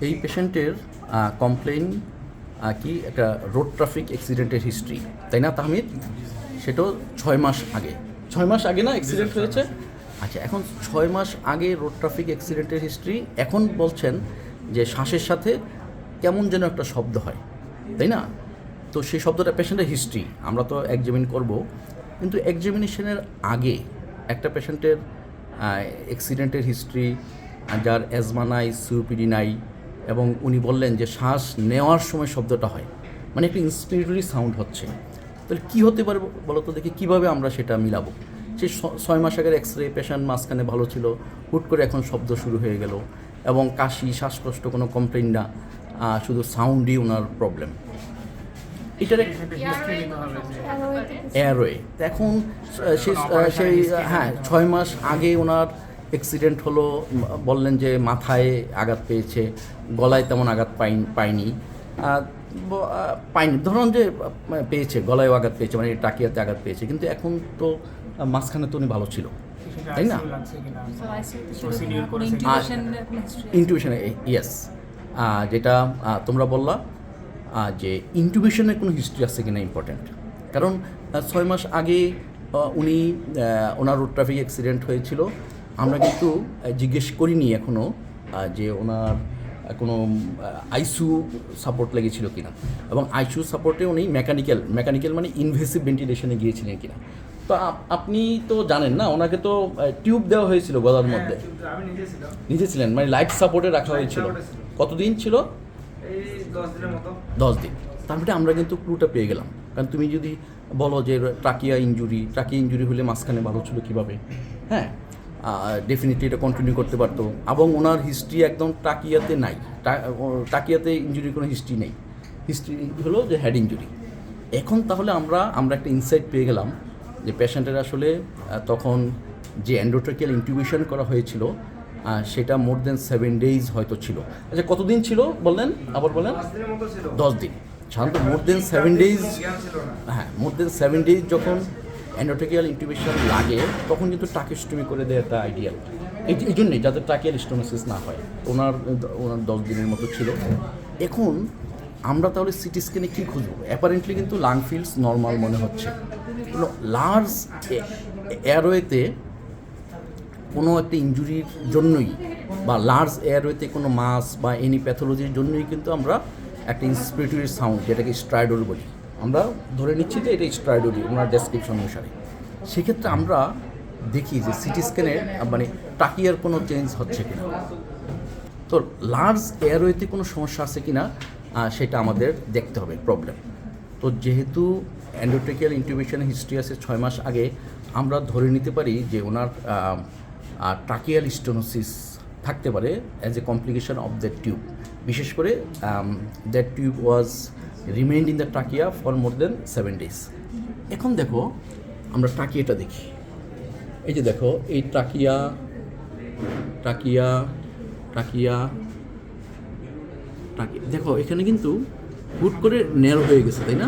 এই পেশেন্টের কমপ্লেন কি একটা রোড ট্রাফিক অ্যাক্সিডেন্টের হিস্ট্রি, তাই না তাহমিদ? সেটাও 6 মাস আগে। 6 মাস আগে না অ্যাক্সিডেন্ট হয়েছে? আচ্ছা, এখন 6 মাস আগে রোড ট্রাফিক অ্যাক্সিডেন্টের হিস্ট্রি। এখন বলছেন যে শ্বাসের সাথে কেমন যেন একটা শব্দ হয়, তাই না? তো সেই শব্দটা পেশেন্টের হিস্ট্রি আমরা তো এক্সামিন করব, কিন্তু এক্সামিনেশনের আগে একটা পেশেন্টের অ্যাক্সিডেন্টের হিস্ট্রি, যার অ্যাজমা নাই, সিওপিডি নাই, এবং উনি বললেন যে শ্বাস নেওয়ার সময় শব্দটা হয়, মানে একটা ইন্সপিরেটরি সাউন্ড হচ্ছে। তাহলে কী হতে পারে বলো তো দেখি, কীভাবে আমরা সেটা মিলাবো? সেই 6 মাস আগের এক্সরে পেশেন্ট মাঝখানে ভালো ছিল, হুট করে এখন শব্দ শুরু হয়ে গেল, এবং কাশি, শ্বাসকষ্ট কোনো কমপ্লেন না, শুধু সাউন্ডই ওনার প্রবলেম। এটার এয়ারওয়ে। এখন সেই 6 মাস আগে ওনার অ্যাক্সিডেন্ট হলো, বললেন যে মাথায় আঘাত পেয়েছে, গলায় তেমন আঘাত পায়নি, ধরুন যে পেয়েছে, গলায়ও আঘাত পেয়েছে, মানে টাকিয়াতে আঘাত পেয়েছে, কিন্তু এখন তো মাঝখানে তো উনি ভালো ছিল, তাই না? ইনটিউশনে ইয়েস, যেটা তোমরা বললা যে ইনটিউশনের কোনো হিস্ট্রি আছে কিনা ইম্পর্ট্যান্ট। কারণ 6 মাস আগে উনি ওনার রোড ট্রাফিক অ্যাক্সিডেন্ট হয়েছিল, আমরা কিন্তু জিজ্ঞেস করিনি এখনও যে ওনার কোনো আইসিইউ সাপোর্ট লেগেছিল কিনা, এবং আইসিইউ সাপোর্টে উনি মেকানিক্যাল মানে ইনভেসিভ ভেন্টিলেশনে গিয়েছিলেন কিনা। তো আপনি তো জানেন না, ওনাকে তো টিউব দেওয়া হয়েছিল গলার মধ্যে, নিজে ছিলেন, মানে লাইফ সাপোর্টে রাখা হয়েছিল। কতদিন ছিল? 10 দিন। তার মানে আমরা কিন্তু ক্লুটা পেয়ে গেলাম। কারণ তুমি যদি বলো যে ট্রাকিয়া ইঞ্জুরি হলে মাঝখানে ভালো ছিল কীভাবে, হ্যাঁ, ডেফিনেটলি এটা কন্টিনিউ করতে পারতো। এবং ওনার হিস্ট্রি একদম টাকিয়াতে নাই, টাকিয়াতে ইঞ্জুরির কোনো হিস্ট্রি নেই, হিস্ট্রি হলো যে হেড ইঞ্জুরি। এখন তাহলে আমরা একটা ইনসাইট পেয়ে গেলাম যে পেশেন্টের আসলে তখন যে এন্ডোট্রাকিয়াল ইন্টিউবেশন করা হয়েছিল সেটা মোর দেন 7 days হয়তো ছিল। আচ্ছা, কতদিন ছিল বললেন? আবার বলেন। 10 দিন। সাধারণত মোর দেন 7 days, হ্যাঁ, মোর দেন 7 days যখন এন্ডোট্রাকিয়াল ইন্টিউবেশন লাগে তখন কিন্তু ট্রাকিওস্টমি করে দেওয়াটা আইডিয়াল। এই জন্যই যাতে ট্রাকিয়াল স্টোনোসিস না হয়। ওনার 10 দিনের মতো ছিল। এখন আমরা তাহলে সিটি স্ক্যানে কী খুঁজবো? অ্যাপারেন্টলি কিন্তু লাং ফিল্ডস নর্মাল মনে হচ্ছে। লার্জ এয়ারওয়েতে কোনো একটা ইনজুরির জন্যই, বা লার্জ এয়ারওয়েতে কোনো মাস বা এনি প্যাথোলজির জন্যই কিন্তু আমরা একটা ইন্সপিরেটরি সাউন্ড, যেটাকে স্ট্রাইডর বলি, আমরা ধরে নিচ্ছি যে এটা স্ট্রাইডরই ওনার ডেসক্রিপশন অনুসারে। সেক্ষেত্রে আমরা দেখি যে সিটি স্ক্যানের মানে টাকিয়ার কোনো চেঞ্জ হচ্ছে কিনা, তো লার্জ এয়ারওয়েতে কোনো সমস্যা আছে কিনা সেটা আমাদের দেখতে হবে প্রবলেম। তো যেহেতু এন্ডোট্রাকিয়াল ইন্টিউবেশনের হিস্ট্রি আছে 6 মাস আগে, আমরা ধরে নিতে পারি যে ওনার ট্রাকিয়াল স্টোনোসিস থাকতে পারে as a complication of that tube. বিশেষ করে that tube was remained in the trachea for more than 7 days। এখন দেখো আমরা ট্রাকিয়াটা দেখি। এই যে দেখো, এই ট্রাকিয়া দেখো, এখানে কিন্তু হুট করে ন্যারো হয়ে গেছে, তাই না?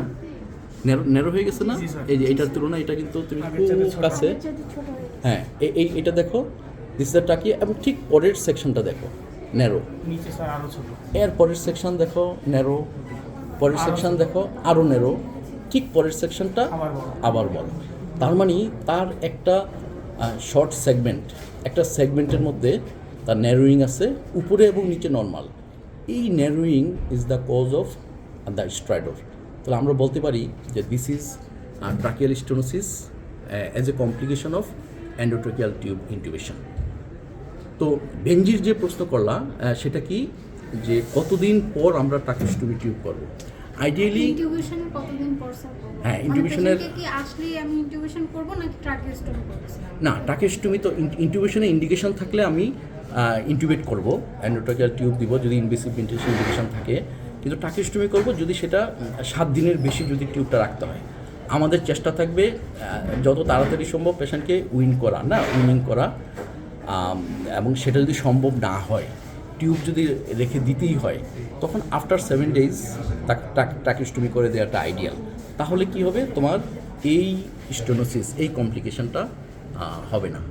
ন্যারো হয়ে গেছে না? এই যে এইটার তুলনায় এটা কিন্তু তুমি খুব কাছে, হ্যাঁ, এইটা দেখো, দিস ইজ দ্য ট্রাকিয়া, এবং ঠিক পরের সেকশনটা দেখো ন্যারো, এর পরের সেকশন দেখো ন্যারো, পরের সেকশন দেখো আরও ন্যারো, ঠিক পরের সেকশনটা আবার বড়। তার মানে তার একটা শর্ট সেগমেন্ট, একটা সেগমেন্টের মধ্যে তার ন্যারোয়িং আছে, উপরে এবং নিচে নর্মাল। এই narrowing is the cause of the stridor. তাহলে আমরা বলতে পারি যে this is tracheal stenosis as a complication of endotracheal tube intubation. তো বেঞ্জির যে প্রশ্ন করলাম সেটা কি, যে কতদিন পর আমরা ট্রাকিওস্টমি টিউব করব? আইডিয়ালি ইন্টিউবেশনের কতদিন পর স্যার? হ্যাঁ, ইন্টিউবেশনের কি আসলেই আমি ইন্টিউবেশন করব নাকি ট্রাকিওস্টমি করব? না, ট্রাকিওস্টমি তো ইন্টিউবেশনে ইন্ডিকেশন থাকলে আমি ইন্টিউবেট করব, এন্ডোট্রাকিয়াল টিউব দিব যদি ইনভেসিভ ভেন্টিলেশন ইন্ডিকেশন থাকে, কিন্তু ট্রাকিওস্টমি করব যদি সেটা 7 দিনের বেশি যদি টিউবটা রাখতে হয়। আমাদের চেষ্টা থাকবে যত তাড়াতাড়ি সম্ভব পেশেন্টকে উইনিং করা, এবং সেটা যদি সম্ভব না হয়, টিউব যদি রেখে দিতেই হয়, তখন আফটার 7 days ট্রাকিওস্টমি করে দেওয়াটা আইডিয়াল। তাহলে কি হবে, তোমার এই স্টোনোসিস, এই কমপ্লিকেশনটা হবে না।